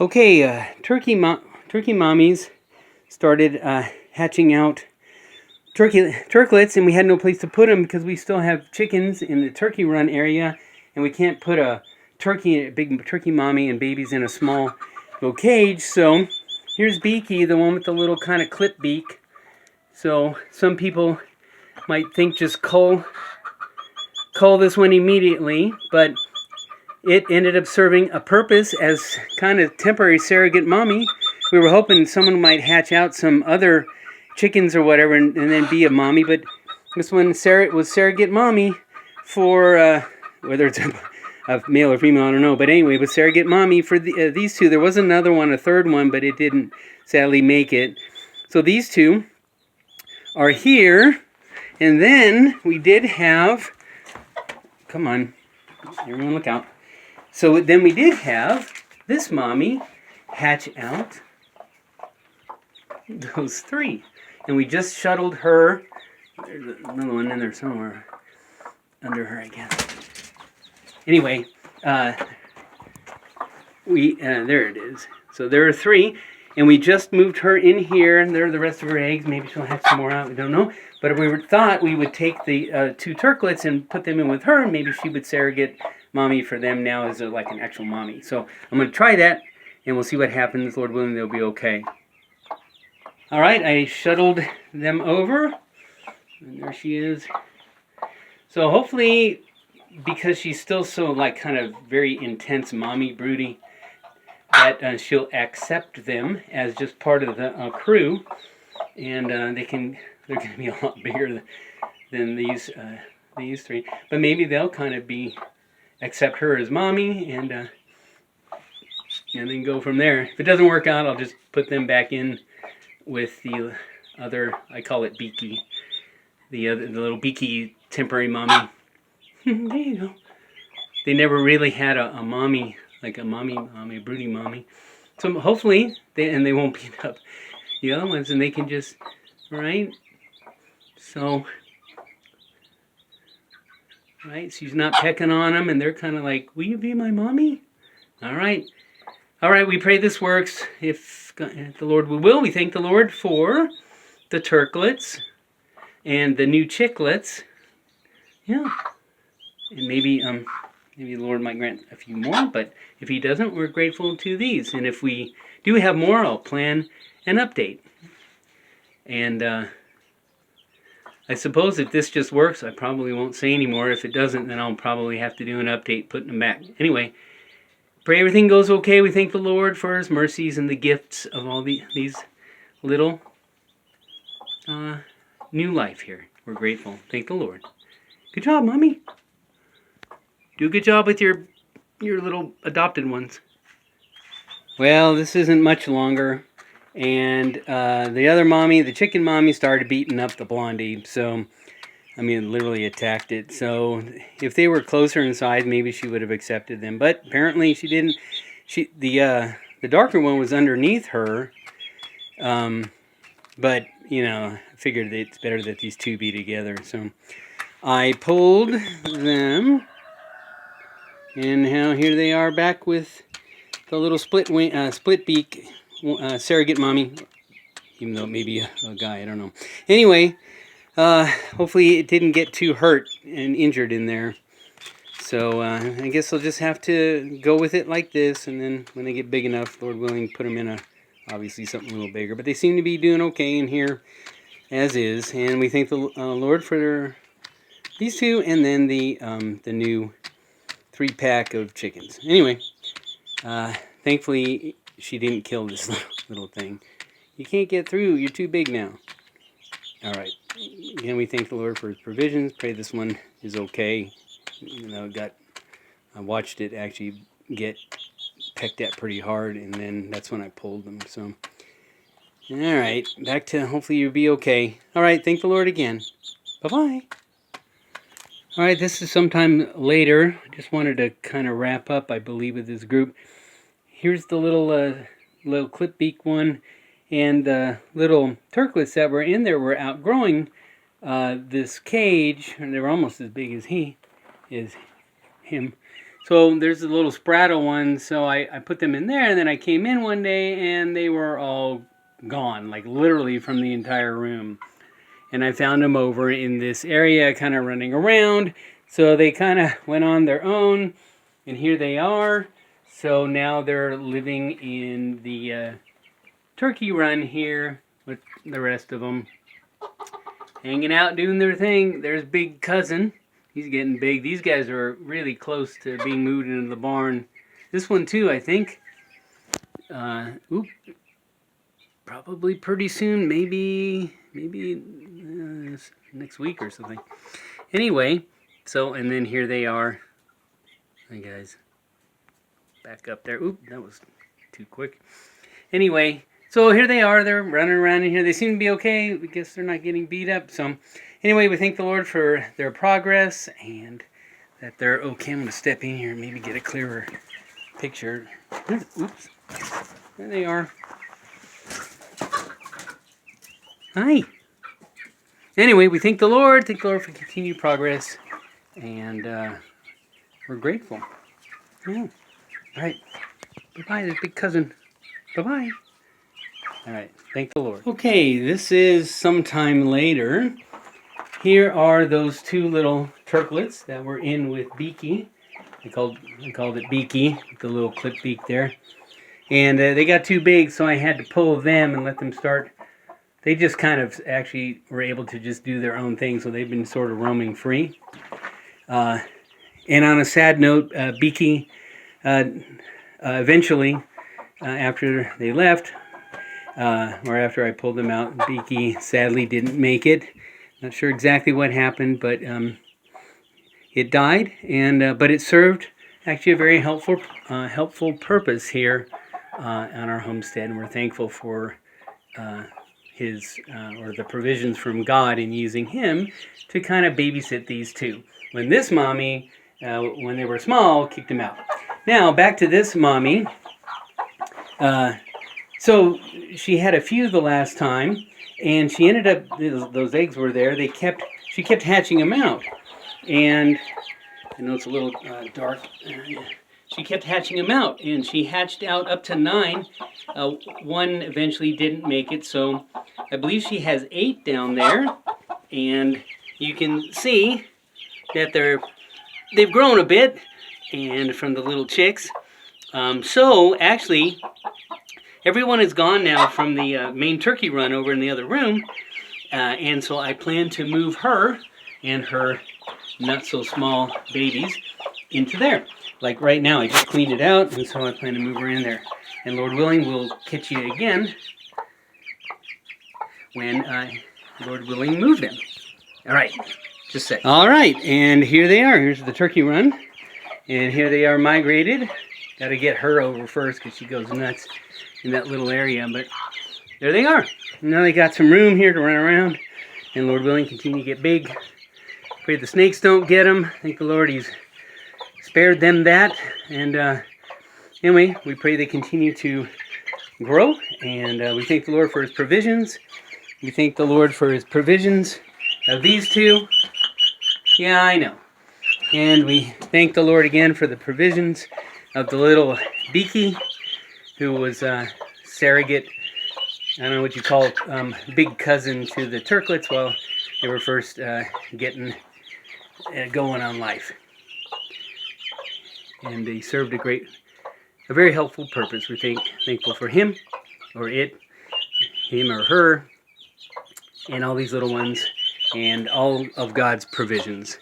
Okay, turkey mommies started hatching out turklets, and we had no place to put them because we still have chickens in the turkey run area, and we can't put a big turkey mommy and babies in a small little cage. So here's Beaky, the one with the little kind of clip beak. So some people might think just cull this one immediately, but it ended up serving a purpose as kind of temporary surrogate mommy. We were hoping someone might hatch out some other chickens or whatever and then be a mommy, but this one was surrogate mommy for, whether it's a male or female, I don't know. But anyway, it was surrogate mommy for these two. There was another one, a third one, but it didn't sadly make it. So these two are here. And then we did have, come on, everyone look out. So then we did have this mommy hatch out those three. And we just shuttled her. There's a little one in there somewhere under her, I guess. Anyway, there it is. So there are three. And we just moved her in here. And there are the rest of her eggs. Maybe she'll hatch some more out. We don't know. But we thought we would take the two turklets and put them in with her. And maybe she would surrogate mommy for them now as like an actual mommy. So I'm going to try that, and we'll see what happens. Lord willing, they'll be okay. All right, I shuttled them over, and there she is. So hopefully, because she's still so like kind of very intense mommy broody, that she'll accept them as just part of the crew, and they're going to be a lot bigger than these three. But maybe they'll kind of accept her as mommy, and then go from there. If it doesn't work out, I'll just put them back in with the other, I call it Beaky, the little Beaky temporary mommy. There you go. They never really had a mommy, like a broody mommy. So hopefully, they won't beat up the other ones, and they can just, right? So, right, she's not pecking on them, and they're kind of like, will you be my mommy? All right. All right, we pray this works. If the Lord will, we thank the Lord for the turklets and the new chicklets. Yeah. And maybe the Lord might grant a few more, but if he doesn't, we're grateful to these. And if we do have more, I'll plan an update. And I suppose if this just works, I probably won't say anymore. If it doesn't, then I'll probably have to do an update putting them back. Anyway, pray everything goes okay. We thank the Lord for his mercies and the gifts of all these little new life here. We're grateful. Thank the Lord. Good job, Mommy. Do a good job with your little adopted ones. Well, this isn't much longer. And the other mommy, the chicken mommy, started beating up the blondie. So, I mean, literally attacked it. So, if they were closer in size, maybe she would have accepted them. But apparently, she didn't. The darker one was underneath her. But you know, I figured it's better that these two be together. So, I pulled them, and now here they are back with the little split beak. Surrogate mommy, even though it may be a guy, I don't know. Anyway, hopefully it didn't get too hurt and injured in there. So I guess I'll just have to go with it like this, and then when they get big enough, Lord willing, put them in obviously something a little bigger. But they seem to be doing okay in here as is, and we thank the Lord for these two, and then the new 3-pack of chickens. Anyway, thankfully she didn't kill this little thing. You can't get through. You're too big now. All right. Again, we thank the Lord for his provisions. Pray this one is okay. You know, I watched it actually get pecked at pretty hard, and then that's when I pulled them. So, all right. Back to hopefully you'll be okay. All right. Thank the Lord again. Bye-bye. All right. This is sometime later. I just wanted to kind of wrap up, I believe, with this group. Here's the little clip beak one, and the little turklets that were in there were outgrowing this cage, and they were almost as big as him. So there's a little spraddle one, so I put them in there, and then I came in one day, and they were all gone, like literally from the entire room. And I found them over in this area, kind of running around. So they kind of went on their own, and here they are. So now they're living in the turkey run here with the rest of them. Hanging out, doing their thing. There's Big Cousin. He's getting big. These guys are really close to being moved into the barn. This one too, I think. Probably pretty soon. Maybe next week or something. Anyway, so, and then here they are. Hi guys. Back up there. Oop, that was too quick. Anyway, so here they are. They're running around in here. They seem to be okay. I guess they're not getting beat up. So anyway, we thank the Lord for their progress and that they're okay. I'm going to step in here and maybe get a clearer picture. Oops. There they are. Hi. Anyway, we thank the Lord. Thank the Lord for continued progress. And we're grateful. Yeah. All right. Bye-bye, this Big Cousin. Bye-bye. All right. Thank the Lord. Okay, this is sometime later. Here are those two little turklets that were in with Beaky. I called it Beaky, with the little clip beak there. And they got too big, so I had to pull them and let them start. They just kind of actually were able to just do their own thing, so they've been sort of roaming free. And on a sad note, Beaky, eventually, after they left, or after I pulled them out, Beaky sadly didn't make it. Not sure exactly what happened, but it died, and but it served actually a very helpful purpose here on our homestead, and we're thankful for the provisions from God in using him to kind of babysit these two. When this mommy, when they were small, kicked them out. Now back to this mommy. So she had a few the last time, and she ended up, those eggs were there. She kept hatching them out, and I know it's a little dark. She kept hatching them out, and she hatched out up to 9. One eventually didn't make it, so I believe she has 8 down there, and you can see that they've grown a bit, and from the little chicks. So actually, everyone is gone now from the main turkey run over in the other room, and so I plan to move her and her not so small babies into there. Like right now, I just cleaned it out, and so I plan to move her in there. And Lord willing, we'll catch you again when Lord willing, move them. All right, just a sec. All right, and here they are. Here's the turkey run, and here they are migrated. Got to get her over first because she goes nuts in that little area, but there they are. Now they got some room here to run around, and Lord willing, continue to get big. Pray the snakes don't get them. Thank the Lord, he's spared them that. And anyway, we pray they continue to grow, and we thank the Lord for his provisions. We thank the Lord for his provisions of these two. Yeah, I know. And we thank the Lord again for the provisions of the little Beaky, who was surrogate, I don't know what you call it, big cousin to the turklets while they were first getting going on life. And he served a very helpful purpose. We're thankful for him, or it, him or her, and all these little ones, and all of God's provisions.